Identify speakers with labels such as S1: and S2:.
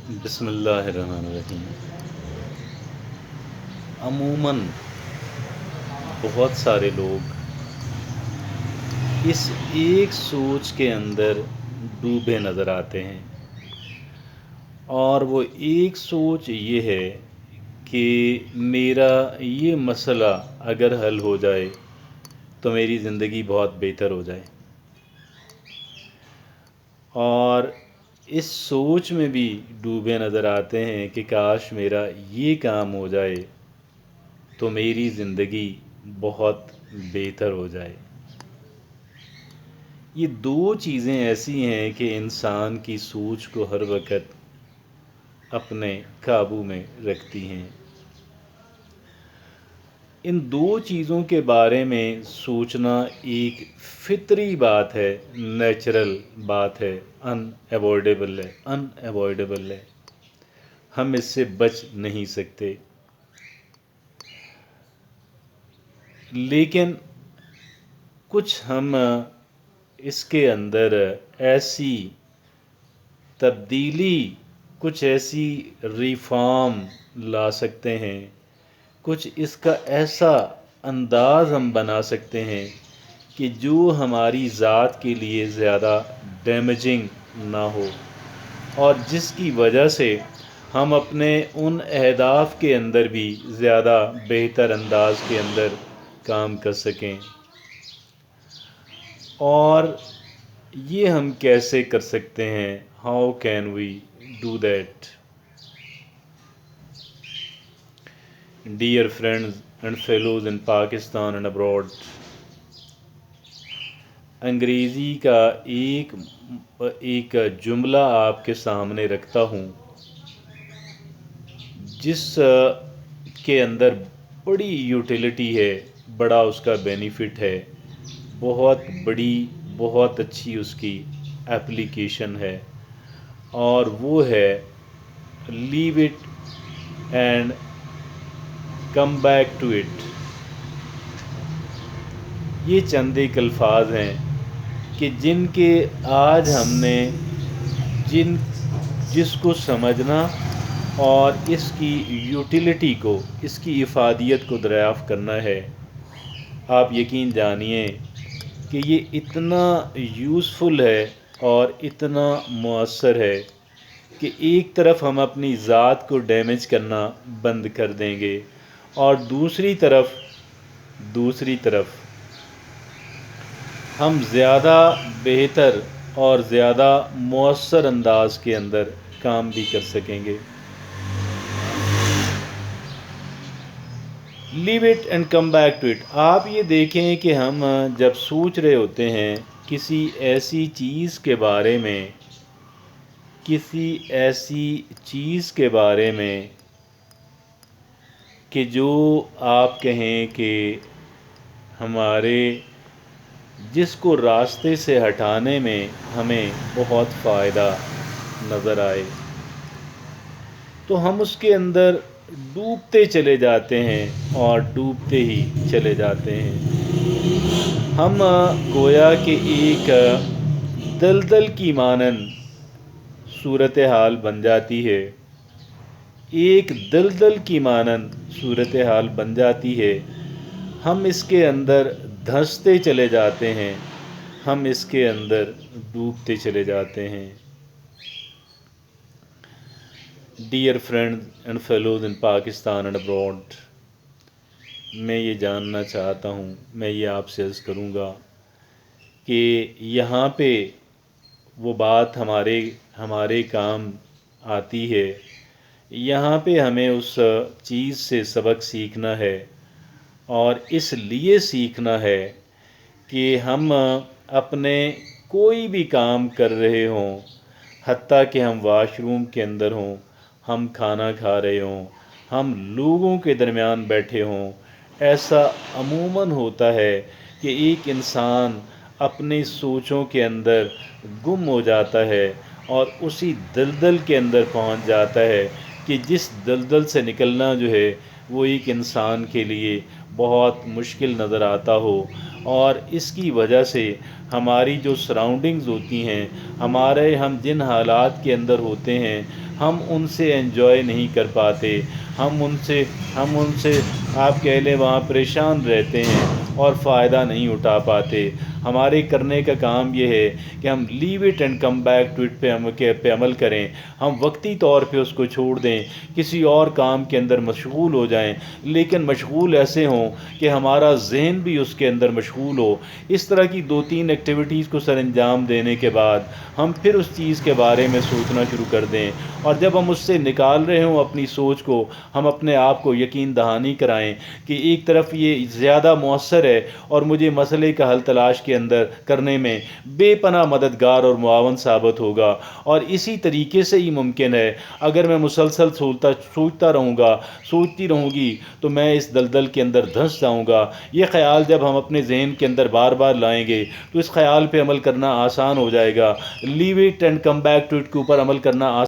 S1: بسم اللہ الرحمن الرحیم۔ عموماً بہت سارے لوگ اس ایک سوچ کے اندر ڈوبے نظر آتے ہیں، اور وہ ایک سوچ یہ ہے کہ میرا یہ مسئلہ اگر حل ہو جائے تو میری زندگی بہت بہتر ہو جائے، اور اس سوچ میں بھی ڈوبے نظر آتے ہیں کہ کاش میرا یہ کام ہو جائے تو میری زندگی بہت بہتر ہو جائے۔ یہ دو چیزیں ایسی ہیں کہ انسان کی سوچ کو ہر وقت اپنے قابو میں رکھتی ہیں۔ ان دو چیزوں کے بارے میں سوچنا ایک فطری بات ہے، نیچرل بات ہے، ان ایوائڈیبل ہے، ہم اس سے بچ نہیں سکتے۔ لیکن کچھ ہم اس کے اندر ایسی تبدیلی، کچھ ایسی ریفارم لا سکتے ہیں، کچھ اس کا ایسا انداز ہم بنا سکتے ہیں کہ جو ہماری ذات کے لیے زیادہ ڈیمیجنگ نہ ہو، اور جس کی وجہ سے ہم اپنے ان اہداف کے اندر بھی زیادہ بہتر انداز کے اندر کام کر سکیں۔ اور یہ ہم کیسے کر سکتے ہیں؟ How can we do that? Dear friends and fellows in Pakistan and abroad, انگریزی کا ایک جملہ آپ کے سامنے رکھتا ہوں، جس کے اندر بڑی یوٹیلیٹی ہے، بڑا اس کا بینیفٹ ہے، بہت بڑی، بہت اچھی اس کی ایپلیکیشن ہے، اور وہ ہے leave it and come back to it. یہ چند ایک الفاظ ہیں کہ جن کے آج ہم نے جس کو سمجھنا اور اس کی یوٹیلیٹی کو، اس کی افادیت کو دریافت کرنا ہے، آپ یقین جانیے کہ یہ اتنا یوزفل ہے اور اتنا مؤثر ہے کہ ایک طرف ہم اپنی ذات کو ڈیمیج کرنا بند کر دیں گے، اور دوسری طرف ہم زیادہ بہتر اور زیادہ مؤثر انداز کے اندر کام بھی کر سکیں گے۔ Leave it and come back to it. آپ یہ دیکھیں کہ ہم جب سوچ رہے ہوتے ہیں کسی ایسی چیز کے بارے میں کہ جو آپ کہیں کہ جس کو راستے سے ہٹانے میں ہمیں بہت فائدہ نظر آئے، تو ہم اس کے اندر ڈوبتے چلے جاتے ہیں اور ڈوبتے ہی چلے جاتے ہیں۔ ہم گویا کہ ایک دلدل کی مانند صورتحال بن جاتی ہے، ایک دلدل کی مانند صورتحال بن جاتی ہے۔ ہم اس کے اندر دھنستے چلے جاتے ہیں، ہم اس کے اندر ڈوبتے چلے جاتے ہیں۔ Dear friends and fellows in Pakistan and abroad, میں یہ جاننا چاہتا ہوں، میں یہ آپ سے عرض کروں گا کہ یہاں پہ وہ بات ہمارے کام آتی ہے، یہاں پہ ہمیں اس چیز سے سبق سیکھنا ہے، اور اس لیے سیکھنا ہے کہ ہم اپنے کوئی بھی کام کر رہے ہوں، حتیٰ کہ ہم واش روم کے اندر ہوں، ہم کھانا کھا رہے ہوں، ہم لوگوں کے درمیان بیٹھے ہوں، ایسا عموماً ہوتا ہے کہ ایک انسان اپنی سوچوں کے اندر گم ہو جاتا ہے اور اسی دلدل کے اندر پہنچ جاتا ہے کہ جس دلدل سے نکلنا جو ہے وہ ایک انسان کے لیے بہت مشکل نظر آتا ہو، اور اس کی وجہ سے ہماری جو سراؤنڈنگز ہوتی ہیں، ہم جن حالات کے اندر ہوتے ہیں، ہم ان سے انجوائے نہیں کر پاتے، ہم ان سے آپ کہہ لیں وہاں پریشان رہتے ہیں اور فائدہ نہیں اٹھا پاتے۔ ہمارے کرنے کا کام یہ ہے کہ ہم leave it and come back to it پہ عمل کریں، ہم وقتی طور پہ اس کو چھوڑ دیں، کسی اور کام کے اندر مشغول ہو جائیں، لیکن مشغول ایسے ہوں کہ ہمارا ذہن بھی اس کے اندر مشغول ہو۔ اس طرح کی 2-3 ایکٹیویٹیز کو سر انجام دینے کے بعد ہم پھر اس چیز کے بارے میں سوچنا شروع کر دیں، اور جب ہم اس سے نکال رہے ہوں اپنی سوچ کو، ہم اپنے آپ کو یقین دہانی کرائیں کہ ایک طرف یہ زیادہ مؤثر ہے اور مجھے مسئلے کا حل تلاش کے اندر کرنے میں بے پناہ مددگار اور معاون ثابت ہوگا۔ اور اسی طریقے سے ہی ممکن ہے اگر میں مسلسل سوچتا رہوں گا، سوچتی رہوں گی، تو میں اس دلدل کے اندر دھنس جاؤں گا۔ یہ خیال جب ہم اپنے ذہن کے اندر بار بار لائیں گے تو اس خیال پہ عمل کرنا آسان ہو جائے گا۔ Leave it and come back to it کے اوپر عمل کرنا